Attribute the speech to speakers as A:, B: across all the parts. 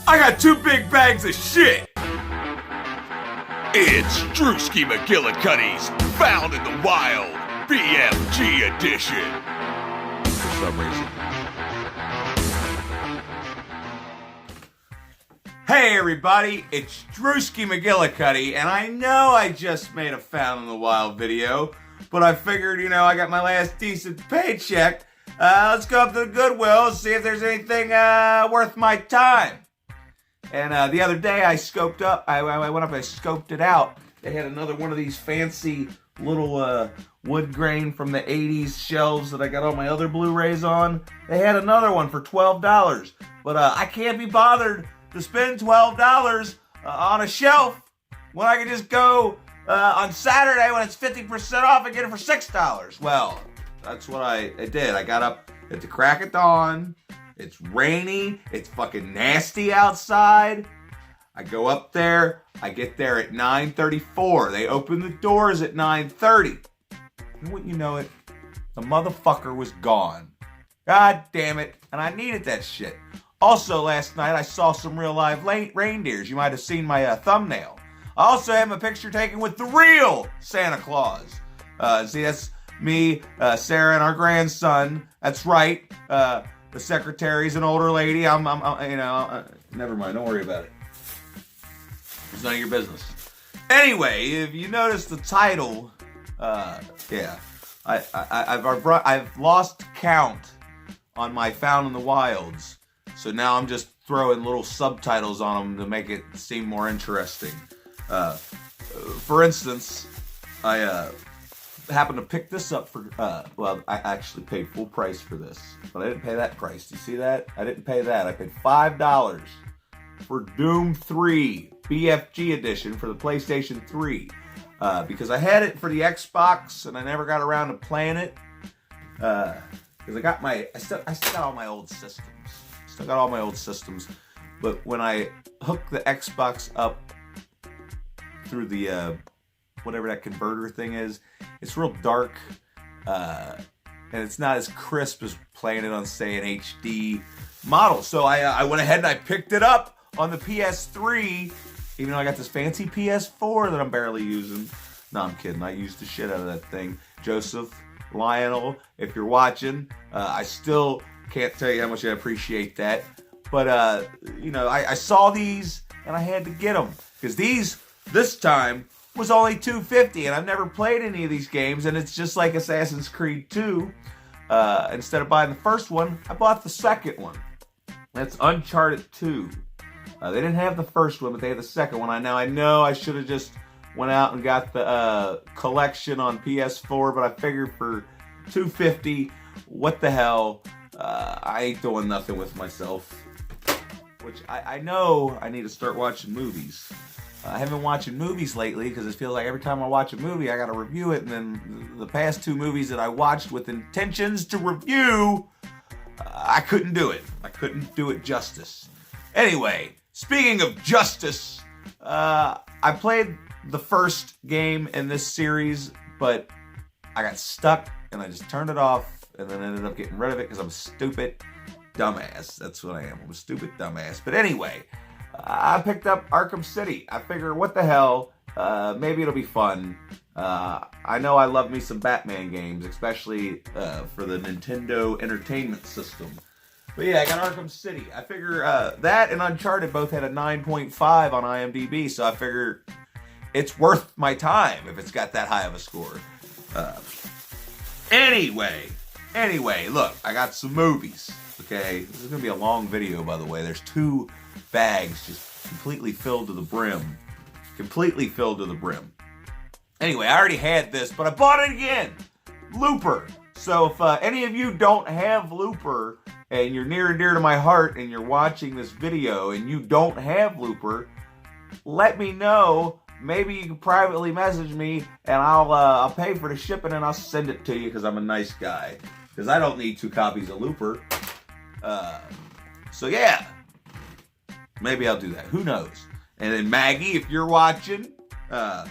A: I got 2 big bags of shit. It's Drewski McGillicuddy's Found in the Wild BFG edition. For some reason. Hey everybody, it's Drewski McGillicuddy, and I know I just made a Found in the Wild video, but I figured, I got my last decent paycheck. Let's go up to the Goodwill and see if there's anything worth my time. And the other day I scoped up, I went up and I scoped it out. They had another one of these fancy little wood grain from the 80s shelves that I got all my other Blu-rays on. They had another one for $12, but I can't be bothered to spend $12 on a shelf when I can just go on Saturday when it's 50% off and get it for $6. Well, that's what I did. I got up at the crack of dawn. It's rainy. It's fucking nasty outside. I go up there. I get there at 9:34. They open the doors at 9:30. And wouldn't you know it, the motherfucker was gone. God damn it. And I needed that shit. Also, last night I saw some real live reindeers. You might have seen my thumbnail. I also have a picture taken with the real Santa Claus. See, that's me, Sarah, and our grandson. That's right. The secretary's an older lady. Never mind. Don't worry about it. It's none of your business. Anyway, if you notice the title, I've lost count on my Found in the Wilds. So now I'm just throwing little subtitles on them to make it seem more interesting. For instance, I happened to pick this up for, I actually paid full price for this, but I didn't pay that price. Do you see that? I didn't pay that. I paid $5 for Doom 3 BFG edition for the PlayStation 3, because I had it for the Xbox and I never got around to playing it, because I still got all my old systems. Still got all my old systems, but when I hooked the Xbox up through the whatever that converter thing is, it's real dark, and it's not as crisp as playing it on, say, an HD model. So I went ahead and I picked it up on the PS3, even though I got this fancy PS4 that I'm barely using. No, I'm kidding. I used the shit out of that thing. Joseph, Lionel, if you're watching, I still can't tell you how much I appreciate that. But, I saw these and I had to get them, because this time was only $2.50, and I've never played any of these games, and it's just like Assassin's Creed 2. Instead of buying the first one, I bought the second one. That's Uncharted 2. They didn't have the first one, but they had the second one. I know I should have just went out and got the collection on PS4, but I figured for $2.50, what the hell, I ain't doing nothing with myself. Which I know I need to start watching movies. I haven't been watching movies lately because it feels like every time I watch a movie, I got to review it. And then the past 2 movies that I watched with intentions to review, I couldn't do it. I couldn't do it justice. Anyway, speaking of justice, I played the first game in this series, but I got stuck and I just turned it off and then ended up getting rid of it because I'm a stupid dumbass. That's what I am. I'm a stupid dumbass. But anyway, I picked up Arkham City. I figure, what the hell, maybe it'll be fun. I know I love me some Batman games, especially for the Nintendo Entertainment System. But yeah, I got Arkham City. I figure that and Uncharted both had a 9.5 on IMDb, so I figure it's worth my time if it's got that high of a score. Anyway, look, I got some movies, okay? This is going to be a long video, by the way. There's 2 bags just completely filled to the brim. Completely filled to the brim. Anyway, I already had this, but I bought it again. Looper. So if any of you don't have Looper, and you're near and dear to my heart, and you're watching this video, and you don't have Looper, let me know. Maybe you can privately message me, and I'll pay for the shipping, and I'll send it to you, because I'm a nice guy. Because I don't need 2 copies of Looper. So yeah. Maybe I'll do that. Who knows? And then Maggie, if you're watching, I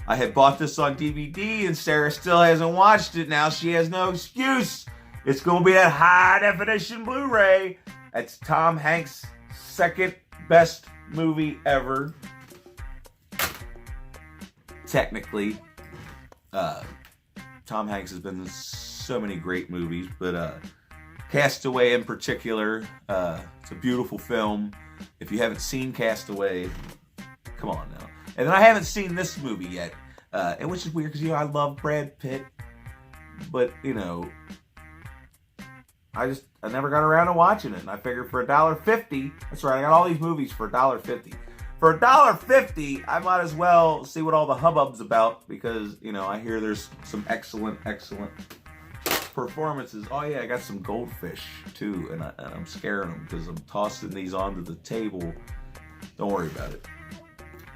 A: had bought this on DVD and Sarah still hasn't watched it. Now she has no excuse. It's going to be that high definition Blu-ray. That's Tom Hanks' second best movie ever. Technically, Tom Hanks has been in so many great movies, but Castaway in particular, it's a beautiful film. If you haven't seen Castaway, come on now. And then I haven't seen this movie yet, and which is weird because, I love Brad Pitt, but, I never got around to watching it, and I figured for $1.50, that's right, I got all these movies for $1.50. For $1.50, I might as well see what all the hubbub's about, because, I hear there's some excellent performances. Oh yeah, I got some goldfish too, and I'm scaring them because I'm tossing these onto the table. Don't worry about it.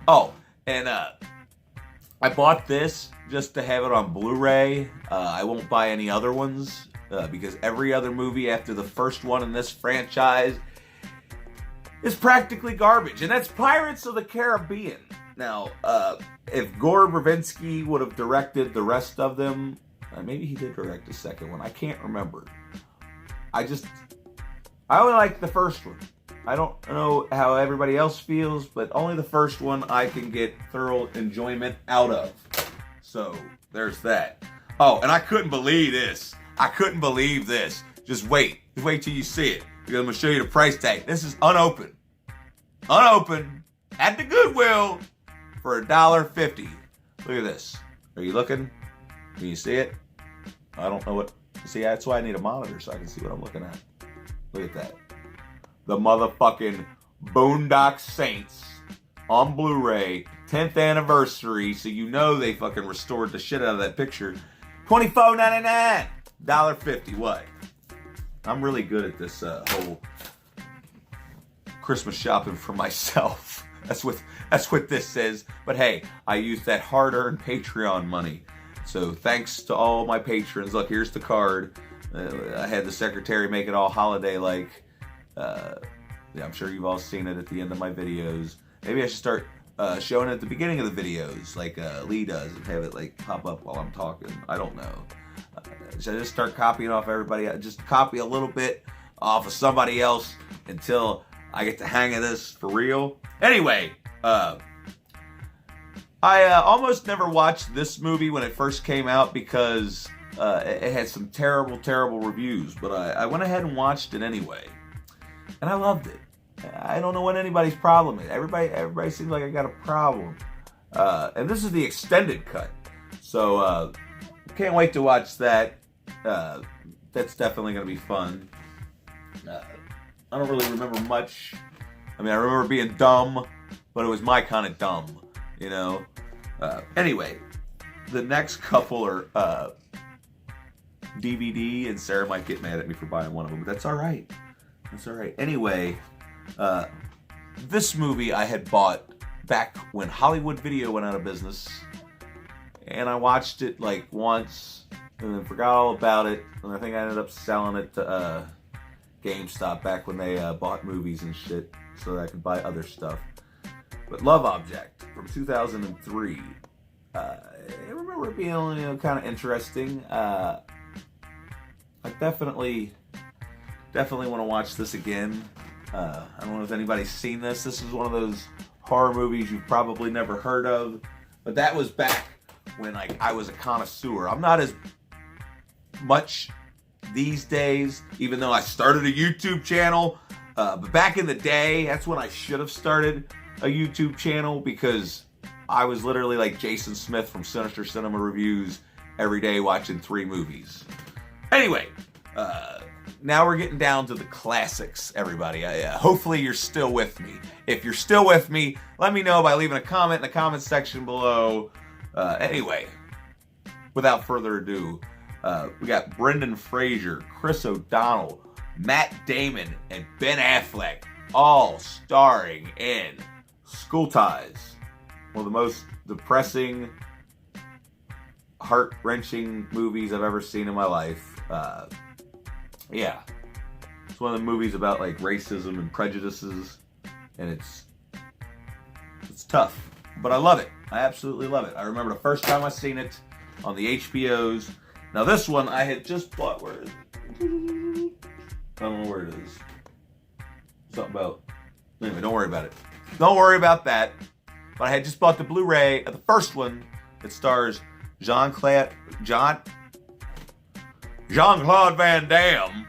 A: Oh, and I bought this just to have it on Blu-ray. I won't buy any other ones because every other movie after the first one in this franchise is practically garbage, and that's Pirates of the Caribbean. Now, if Gore Verbinski would have directed the rest of them, maybe he did direct the second one. I can't remember. I only like the first one. I don't know how everybody else feels, but only the first one I can get thorough enjoyment out of. So, there's that. Oh, and I couldn't believe this. I couldn't believe this. Just wait. Just wait till you see it. Because I'm going to show you the price tag. This is unopened. Unopened. At the Goodwill. For $1.50. Look at this. Are you looking? Can you see it? I don't know what. See, that's why I need a monitor so I can see what I'm looking at. Look at that. The motherfucking Boondock Saints on Blu-ray, 10th anniversary, so they fucking restored the shit out of that picture. $24.99, $1.50. What? I'm really good at this whole Christmas shopping for myself. That's what this says. But hey, I used that hard-earned Patreon money. So thanks to all my patrons. Look, here's the card. I had the secretary make it all holiday-like. Yeah, I'm sure you've all seen it at the end of my videos. Maybe I should start showing it at the beginning of the videos, like Lee does, and have it pop up while I'm talking. I don't know. Should I just start copying off everybody? Just copy a little bit off of somebody else until I get the hang of this for real. Anyway, I almost never watched this movie when it first came out because it had some terrible, terrible reviews. But I went ahead and watched it anyway. And I loved it. I don't know what anybody's problem is. Everybody seems like I got a problem. And this is the extended cut. So, can't wait to watch that. That's definitely going to be fun. I don't really remember much. I mean, I remember being dumb, but it was my kind of dumb, Anyway, the next couple are DVD, and Sarah might get mad at me for buying one of them, but that's all right. That's all right. Anyway, this movie I had bought back when Hollywood Video went out of business, and I watched it once, and then forgot all about it, and I think I ended up selling it to GameStop back when they bought movies and shit, so that I could buy other stuff. But Love Object from 2003, I remember it being kind of interesting. I definitely want to watch this again. I don't know if anybody's seen this. This is one of those horror movies you've probably never heard of, but that was back when I was a connoisseur. I'm not as much these days, even though I started a YouTube channel. But back in the day, that's when I should have started a YouTube channel, because I was literally like Jason Smith from Sinister Cinema Reviews every day watching 3 movies. Anyway, now we're getting down to the classics, everybody. Hopefully you're still with me. If you're still with me, let me know by leaving a comment in the comment section below. Anyway, without further ado, we got Brendan Fraser, Chris O'Donnell, Matt Damon, and Ben Affleck, all starring in School Ties. One of the most depressing, heart-wrenching movies I've ever seen in my life. Yeah. It's one of the movies about racism and prejudices, and it's tough, but I love it. I absolutely love it. I remember the first time I seen it on the HBOs. Now this one I had just bought. Where is it? I don't know where it is. Something about Anyway, don't worry about it. Don't worry about that. But I had just bought the Blu-ray of the first one that stars Jean-Claude Van Damme.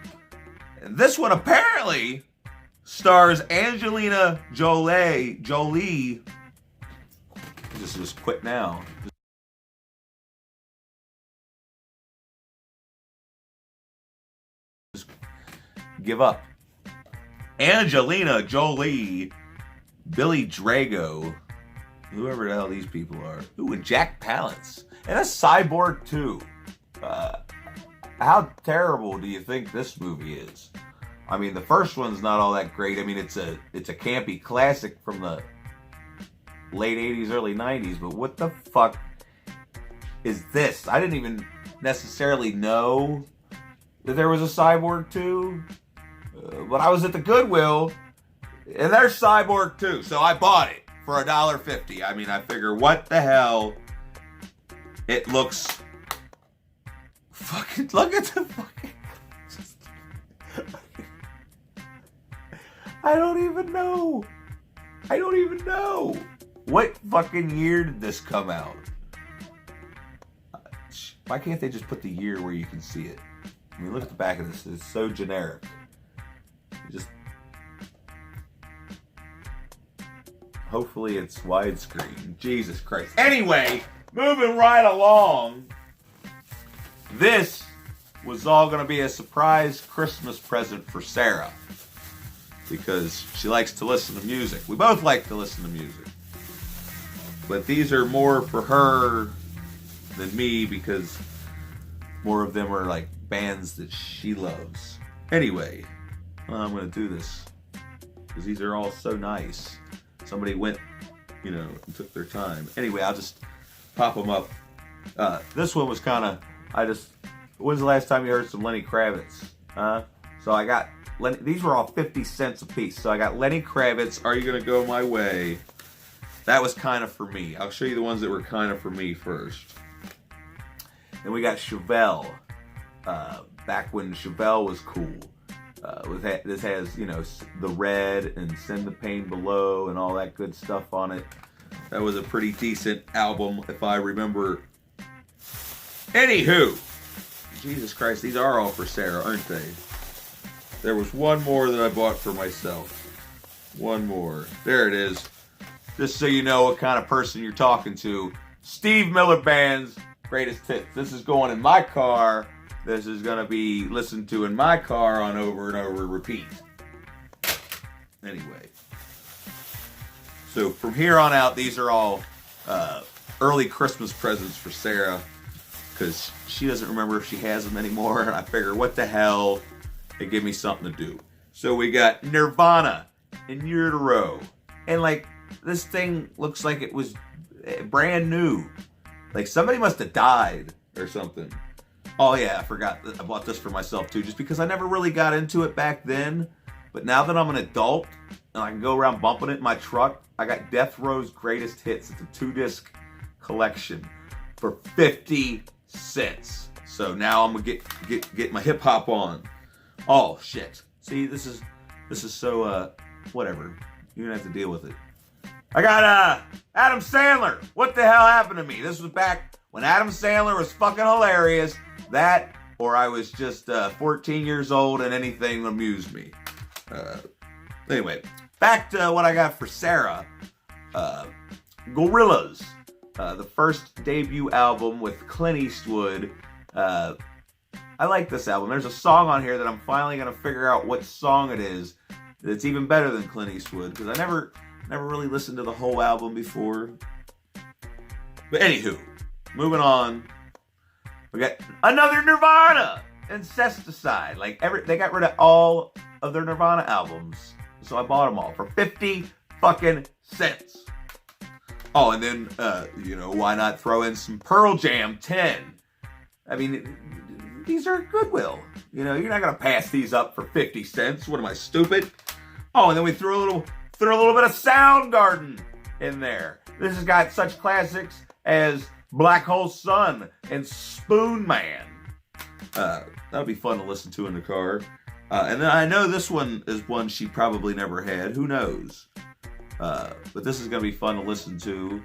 A: And this one apparently stars Angelina Jolie. Just quit now. Just give up. Angelina Jolie, Billy Drago, whoever the hell these people are. Ooh, and Jack Palance. And that's Cyborg 2. How terrible do you think this movie is? I mean, the first one's not all that great. I mean, it's a campy classic from the late 80s, early 90s, but what the fuck is this? I didn't even necessarily know that there was a Cyborg 2, but I was at the Goodwill, and there's Cyborg 2, so I bought it for $1.50. I mean, I figure, what the hell? It looks... Fucking, look at the fucking... I don't even know. What fucking year did this come out? Why can't they just put the year where you can see it? I mean, look at the back of this. It's so generic. Just... Hopefully it's widescreen. Jesus Christ. Anyway, moving right along. This was all going to be a surprise Christmas present for Sarah, because she likes to listen to music. We both like to listen to music. But these are more for her than me, because more of them are like bands that she loves. Anyway, I'm going to do this because these are all so nice. Somebody went, and took their time. Anyway, I'll just pop them up. This one was kind of... when's the last time you heard some Lenny Kravitz? So I got, these were all 50 cents a piece. So I got Lenny Kravitz, Are You Gonna Go My Way? That was kind of for me. I'll show you the ones that were kind of for me first. Then we got Chevelle. Back when Chevelle was cool. This has, The Red and Send the Pain Below and all that good stuff on it. That was a pretty decent album, if I remember. Anywho, Jesus Christ, these are all for Sarah, aren't they? There was one more that I bought for myself. One more. There it is. Just so you know what kind of person you're talking to. Steve Miller Band's Greatest Hits. This is going in my car. This is going to be listened to in my car on over and over repeat. Anyway. So from here on out, these are all early Christmas presents for Sarah, because she doesn't remember if she has them anymore, and I figure, what the hell, they give me something to do. So we got Nirvana in Utero, and this thing looks like it was brand new. Like somebody must have died or something. Oh yeah, I forgot that I bought this for myself too, just because I never really got into it back then. But now that I'm an adult and I can go around bumping it in my truck, I got Death Row's Greatest Hits. It's a 2-disc collection for 50 cents. So now I'm gonna get my hip hop on. Oh shit! See, this is so whatever. You're gonna have to deal with it. I got Adam Sandler. What the hell happened to me? This was back when Adam Sandler was fucking hilarious. That, or I was just 14 years old and anything amused me. Anyway, back to what I got for Sarah. Gorillaz. The first debut album with Clint Eastwood. I like this album. There's a song on here that I'm finally going to figure out what song it is that's even better than Clint Eastwood, because I never really listened to the whole album before. But anywho, moving on. We got another Nirvana, Incesticide. They got rid of all of their Nirvana albums, so I bought them all for 50 fucking cents. Oh, and then, why not throw in some Pearl Jam 10? I mean, these are Goodwill. You're not going to pass these up for 50 cents. What am I, stupid? Oh, and then we threw a little bit of Soundgarden in there. This has got such classics as Black Hole Sun and Spoon Man. That would be fun to listen to in the car. And then I know this one is one she probably never had. Who knows? But this is going to be fun to listen to.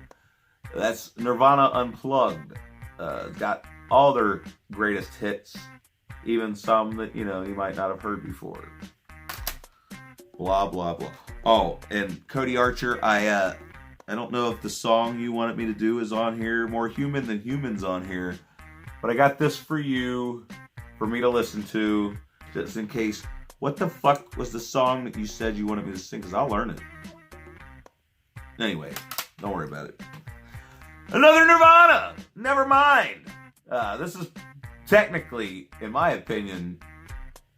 A: That's Nirvana Unplugged. Got all their greatest hits, even some that, you might not have heard before. Blah, blah, blah. Oh, and Cody Archer, I don't know if the song you wanted me to do is on here. More Human Than Humans on here. But I got this for you, for me to listen to, just in case. What the fuck was the song that you said you wanted me to sing? Because I'll learn it. Anyway, don't worry about it. Another Nirvana! Never mind. This is technically, in my opinion,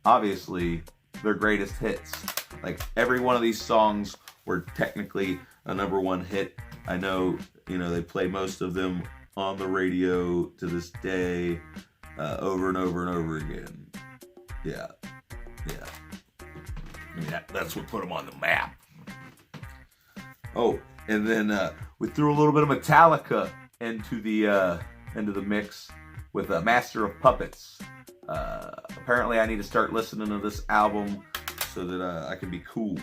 A: obviously, their greatest hits. Like, every one of these songs were technically a #1 hit. I know, they play most of them on the radio to this day, over and over and over again. Yeah. I mean, that's what put them on the map. Oh, and then we threw a little bit of Metallica into the mix with Master of Puppets. Apparently, I need to start listening to this album so that I can be cool.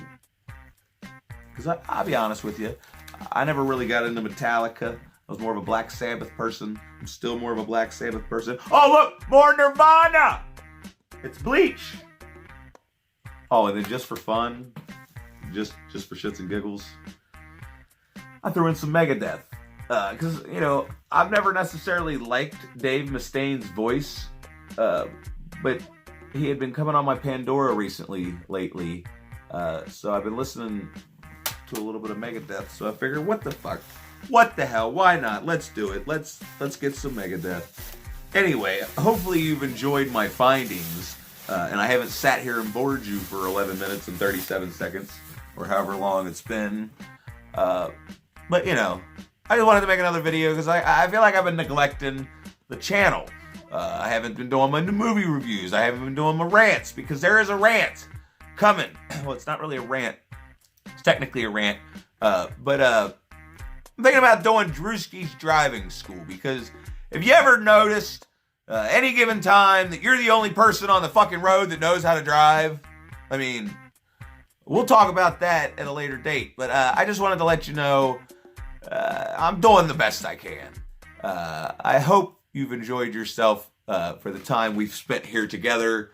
A: Because I'll be honest with you, I never really got into Metallica. I was more of a Black Sabbath person. I'm still more of a Black Sabbath person. Oh, look! More Nirvana! It's Bleach! Oh, and then just for fun, just for shits and giggles, I threw in some Megadeth. Because, I've never necessarily liked Dave Mustaine's voice, but he had been coming on my Pandora lately. So I've been listening to a little bit of Megadeth, so I figured, what the fuck? What the hell? Why not? Let's do it. Let's get some Megadeth. Anyway, hopefully you've enjoyed my findings, and I haven't sat here and bored you for 11 minutes and 37 seconds, or however long it's been. But, I just wanted to make another video because I feel like I've been neglecting the channel. I haven't been doing my movie reviews. I haven't been doing my rants, because there is a rant coming. Well, it's not really a rant. It's technically a rant. But I'm thinking about doing Drewski's driving school, because if you ever noticed any given time that you're the only person on the fucking road that knows how to drive, I mean, we'll talk about that at a later date. But I just wanted to let you know I'm doing the best I can. I hope you've enjoyed yourself for the time we've spent here together.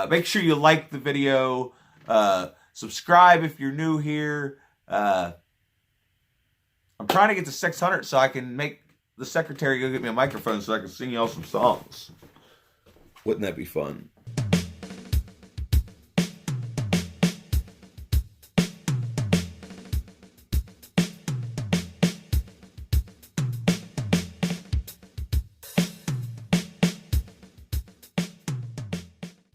A: Make sure you like the video. Subscribe if you're new here. I'm trying to get to 600 so I can make the secretary go get me a microphone so I can sing y'all some songs. Wouldn't that be fun?